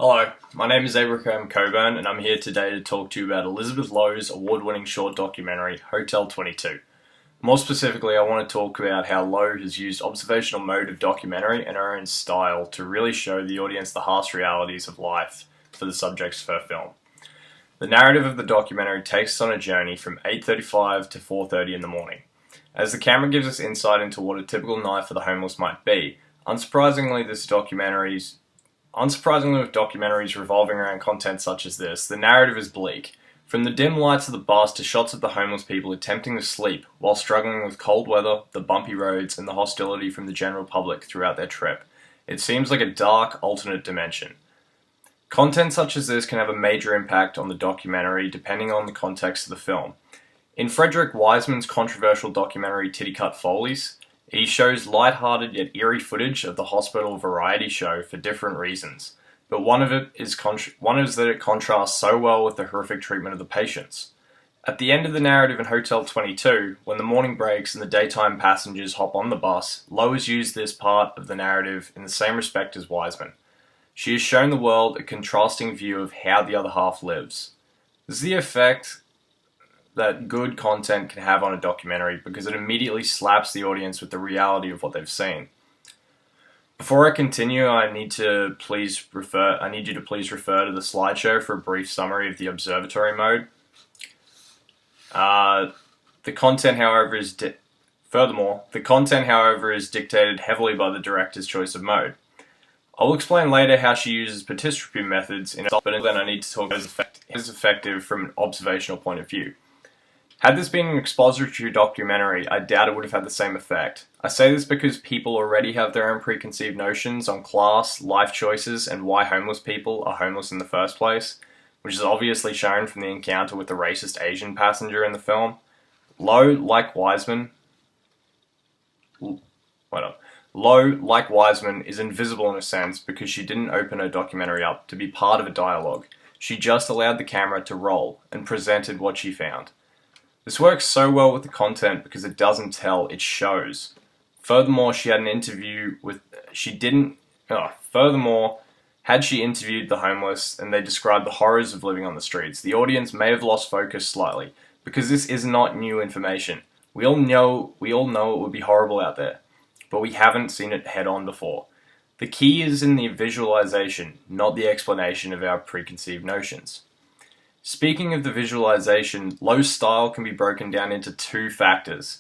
Hello, my name is Abraham Coburn and I'm here today to talk to you about Elizabeth Lowe's award-winning short documentary, Hotel 22. More specifically, I want to talk about how Lowe has used observational mode of documentary and her own style to really show the audience the harsh realities of life for the subjects of her film. The narrative of the documentary takes us on a journey from 8:35 to 4:30 in the morning. As the camera gives us insight into what a typical night for the homeless might be, unsurprisingly with documentaries revolving around content such as this, the narrative is bleak. From the dim lights of the bus to shots of the homeless people attempting to sleep while struggling with cold weather, the bumpy roads, and the hostility from the general public throughout their trip, it seems like a dark, alternate dimension. Content such as this can have a major impact on the documentary depending on the context of the film. In Frederick Wiseman's controversial documentary Tittycut Follies, he shows light-hearted yet eerie footage of the hospital variety show for different reasons, but one is that it contrasts so well with the horrific treatment of the patients. At the end of the narrative in Hotel 22, when the morning breaks and the daytime passengers hop on the bus, Lowe has used this part of the narrative in the same respect as Wiseman. She has shown the world a contrasting view of how the other half lives. This is the effect that good content can have on a documentary because it immediately slaps the audience with the reality of what they've seen. Before I continue, I need you to please refer to the slideshow for a brief summary of the observatory mode. The content, however, is dictated heavily by the director's choice of mode. I'll explain later how she uses participatory methods but then I need to talk about as effective from an observational point of view. Had this been an expository documentary, I doubt it would have had the same effect. I say this because people already have their own preconceived notions on class, life choices, and why homeless people are homeless in the first place, which is obviously shown from the encounter with the racist Asian passenger in the film. Lowe, like Wiseman, is invisible in a sense because she didn't open her documentary up to be part of a dialogue. She just allowed the camera to roll and presented what she found. This works so well with the content because it doesn't tell, it shows. Furthermore, had she interviewed the homeless and they described the horrors of living on the streets, the audience may have lost focus slightly, because this is not new information. We all know it would be horrible out there, but we haven't seen it head on before. The key is in the visualization, not the explanation of our preconceived notions. Speaking of the visualization, Lowe's style can be broken down into two factors.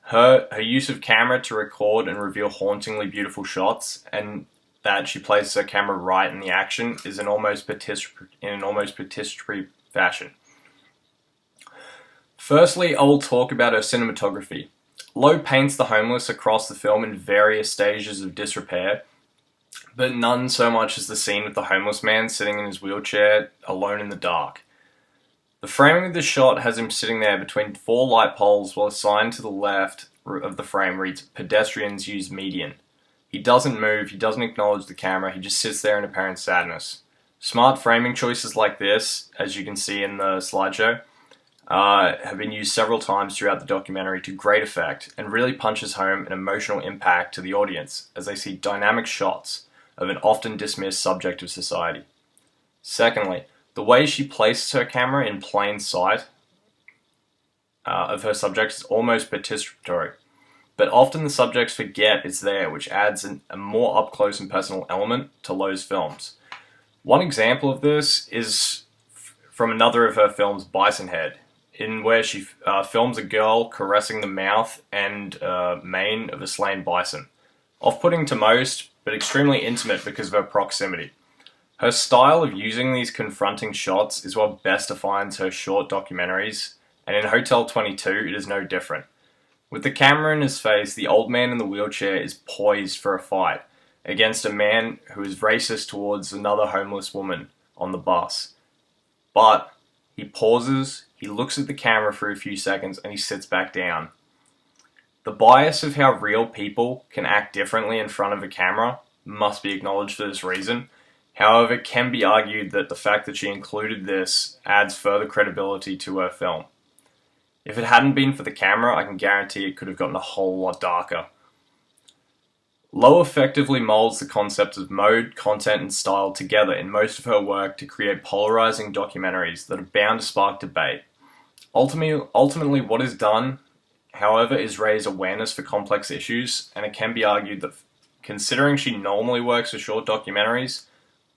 Her use of camera to record and reveal hauntingly beautiful shots, and that she places her camera right in the action is in an almost participatory fashion. Firstly, I will talk about her cinematography. Lowe paints the homeless across the film in various stages of disrepair, but none so much as the scene with the homeless man sitting in his wheelchair alone in the dark. The framing of the shot has him sitting there between four light poles while a sign to the left of the frame reads, "Pedestrians use median." He doesn't move, he doesn't acknowledge the camera, he just sits there in apparent sadness. Smart framing choices like this, as you can see in the slideshow, have been used several times throughout the documentary to great effect and really punches home an emotional impact to the audience as they see dynamic shots of an often dismissed subject of society. Secondly, the way she places her camera in plain sight of her subjects is almost participatory, but often the subjects forget it's there, which adds a more up-close and personal element to Lowe's films. One example of this is from another of her films, Bisonhead, in where she films a girl caressing the mouth and mane of a slain bison. Off-putting to most, but extremely intimate because of her proximity. Her style of using these confronting shots is what best defines her short documentaries, and in Hotel 22 it is no different. With the camera in his face, the old man in the wheelchair is poised for a fight against a man who is racist towards another homeless woman on the bus. But he pauses, he looks at the camera for a few seconds, and he sits back down. The bias of how real people can act differently in front of a camera must be acknowledged for this reason. However, it can be argued that the fact that she included this adds further credibility to her film. If it hadn't been for the camera, I can guarantee it could have gotten a whole lot darker. Lowe effectively molds the concepts of mode, content, and style together in most of her work to create polarizing documentaries that are bound to spark debate. Ultimately, what is done, however, is raise awareness for complex issues, and it can be argued that considering she normally works with short documentaries,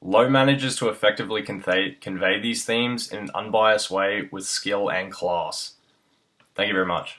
Lowe manages to effectively convey these themes in an unbiased way with skill and class. Thank you very much.